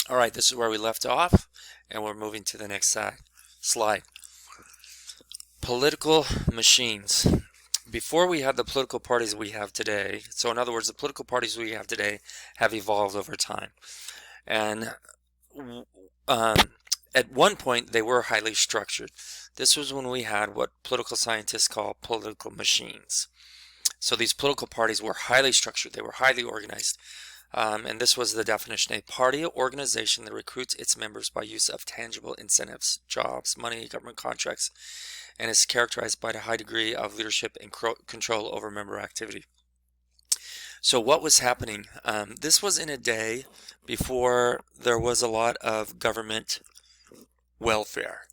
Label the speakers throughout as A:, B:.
A: All right, this is where we left off, and we're moving to the next slide. Political machines. Before we had the political parties we have today, so in other words, the political parties we have today have evolved over time. And um, at one point, they were highly structured. This was when we had what political scientists call political machines. So these political parties were highly structured, they were highly organized. And this was the definition: a party organization that recruits its members by use of tangible incentives, jobs, money, government contracts, and is characterized by a high degree of leadership and control over member activity. So what was happening? This was in a day before there was a lot of government welfare.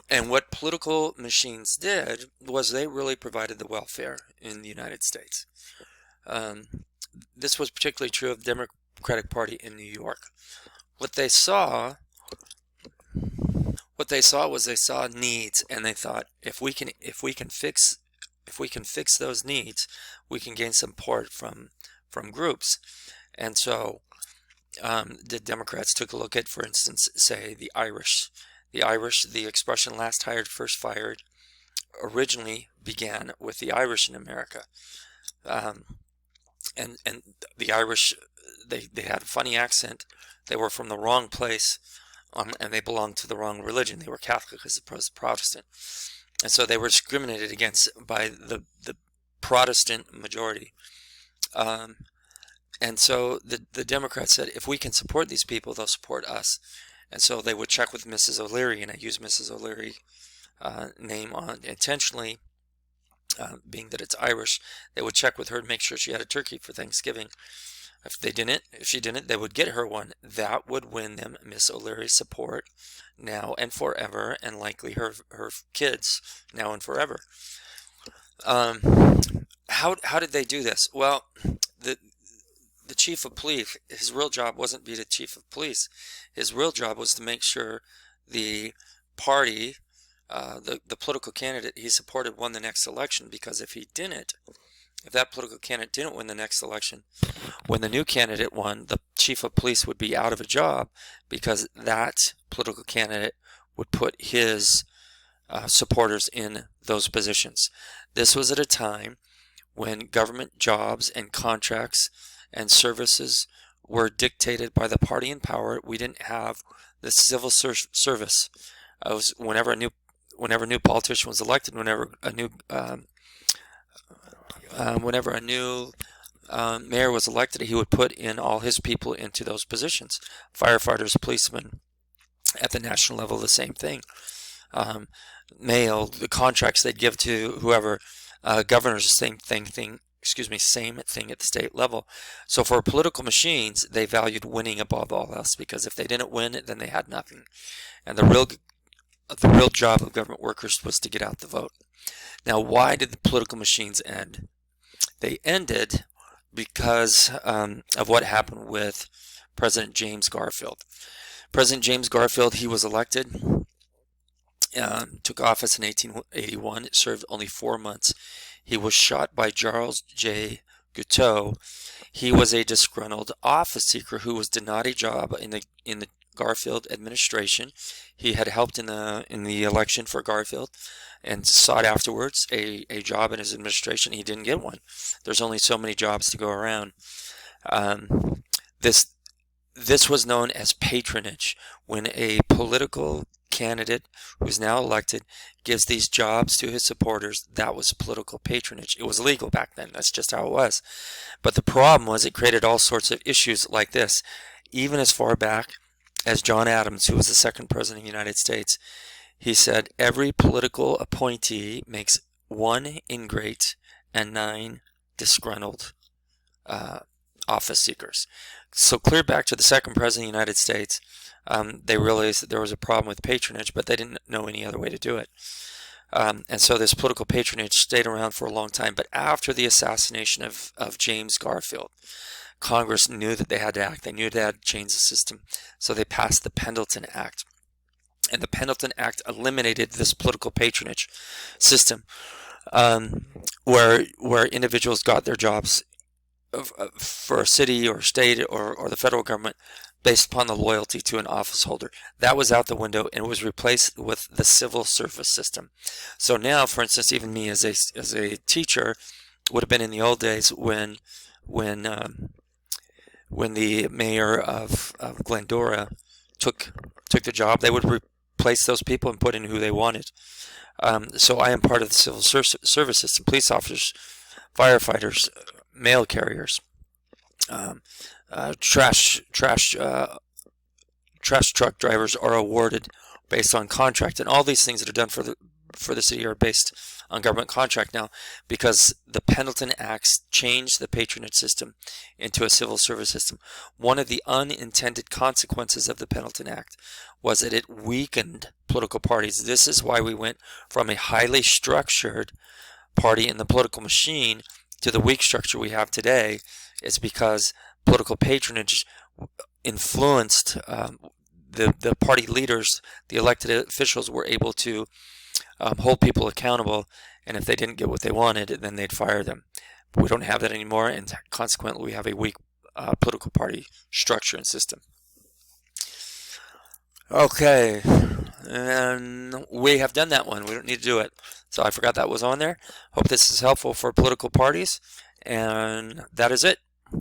A: And what political machines did was they really provided the welfare in the United States. This was particularly true of the Democratic Party in New York. What they saw was they saw needs, and they thought, if we can fix those needs, we can gain support from groups. And so the Democrats took a look at, for instance, say the Irish. The expression "last hired, first fired" originally began with the Irish in America. And the Irish, they had a funny accent. They were from the wrong place, and they belonged to the wrong religion. They were Catholic as opposed to Protestant, and so they were discriminated against by the Protestant majority. And so the Democrats said, if we can support these people, they'll support us. And so they would check with Mrs. O'Leary, and I use Mrs. O'Leary name on intentionally, being that it's Irish. They would check with her to make sure she had a turkey for Thanksgiving. If she didn't, they would get her one. That would win them Miss O'Leary's support now and forever, and likely her kids now and forever. How did they do this? Well, the chief of police, his real job wasn't to be the chief of police. His real job was to make sure the party, the political candidate he supported, won the next election. Because if that political candidate didn't win the next election, when the new candidate won, the chief of police would be out of a job, because that political candidate would put his supporters in those positions. This was at a time when government jobs and contracts and services were dictated by the party in power. We didn't have the civil service. Whenever a new politician was elected, whenever a new mayor was elected, he would put in all his people into those positions. Firefighters, policemen. At the national level, the same thing. Mail, the contracts they'd give to whoever. Governors, same thing at the state level. So for political machines, they valued winning above all else, because if they didn't win, then they had nothing. And the real job of government workers was to get out the vote. Now, why did the political machines end? They ended because of what happened with President James Garfield. President James Garfield, he was elected, took office in 1881, served only 4 months. He was shot by Charles J. Guiteau. He was a disgruntled office seeker who was denied a job in the Garfield administration. He had helped in the election for Garfield and sought afterwards a job in his administration. He didn't get one. There's only so many jobs to go around. This was known as patronage, when a political candidate who's now elected gives these jobs to his supporters. That was political patronage. It was legal back then. That's just how it was. But the problem was it created all sorts of issues like this. Even as far back as John Adams, who was the second president of the United States, he said, every political appointee makes 1 ingrate and 9 disgruntled office seekers. So clear back to the second president of the United States, they realized that there was a problem with patronage, but they didn't know any other way to do it. And so this political patronage stayed around for a long time. But after the assassination of James Garfield, Congress knew that they had to act. They knew they had to change the system. So they passed the Pendleton Act. And the Pendleton Act eliminated this political patronage system, where individuals got their jobs for a city or state or the federal government based upon the loyalty to an office holder. That was out the window and was replaced with the civil service system. So now, for instance, even me as a teacher would have been in the old days when the mayor of Glendora took the job, they would replace those people and put in who they wanted. So I am part of the civil service system. Police officers, firefighters, mail carriers, trash truck drivers are awarded based on contract, and all these things that are done for the city are based on government contract now, because the Pendleton Acts changed the patronage system into a civil service system. One of the unintended consequences of the Pendleton Act was that it weakened political parties. This is why we went from a highly structured party in the political machine to the weak structure we have today. Is because political patronage influenced the party leaders. The elected officials were able to hold people accountable, and if they didn't get what they wanted, then they'd fire them. But we don't have that anymore, and consequently we have a weak political party structure and system. Okay, and we have done that one. We don't need to do it. So I forgot that was on there. Hope this is helpful for political parties, and that is it.